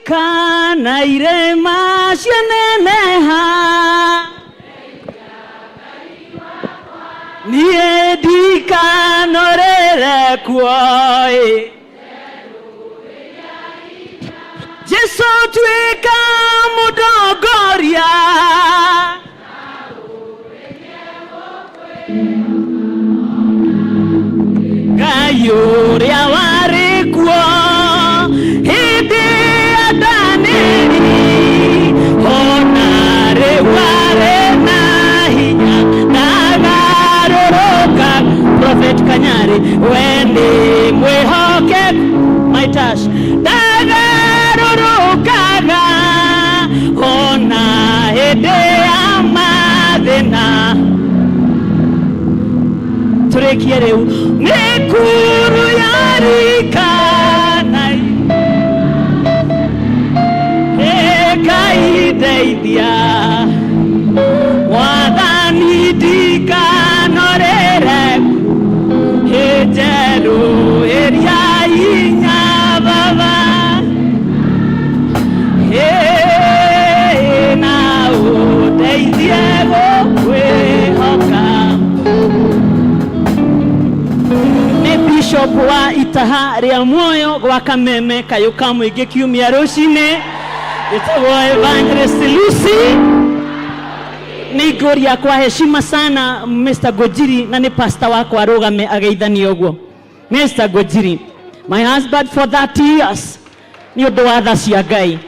kana irema cianeneha nie ndikanorere kuoi Jesu tuika mudogoria Gayuria warikuo hidi adaniri honare ware na hinya nagaroroka Prophet Kanyari wende mwehoke maitash nagaroroka hona hede amadena turekie reu nekuru yarikanai ekaideithia wathani ndikanorere hejeru eria inya baba na udeithie gukwihoka Bishop wa itaha ria muoyo gwa Kameme kayuka muingi kiumia rucine itagwo Evangelist Lucy nigoria kwa heshima sana Mr. Gojiri na ni pastor wako arugame ageithania uguo Mr. Gojiri my husband for 30 years ni undu wa tha cia Ngai.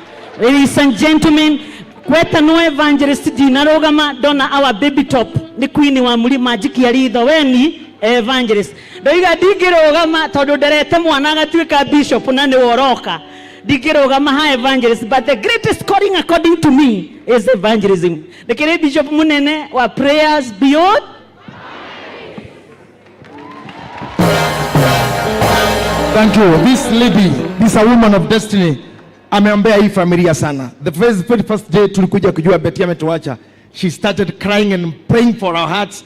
Ladies and gentlemen, kweta no Evangelist dinarugama dona our baby top ni queen wa mulima jikia ritho weni Evangelist ndoiga ndingirugama tondu nderete mwana agatuika bishop na ni woroka ndingirugama ha Evangelist but the greatest calling according to me is evangelism. Ndikire bishop munene wa prayers beyond. Thank you. This lady, this a woman of destiny. Ameombea hii familia sana. The very first day tulikuja kujua Betty ametuacha. She started crying and praying for our hearts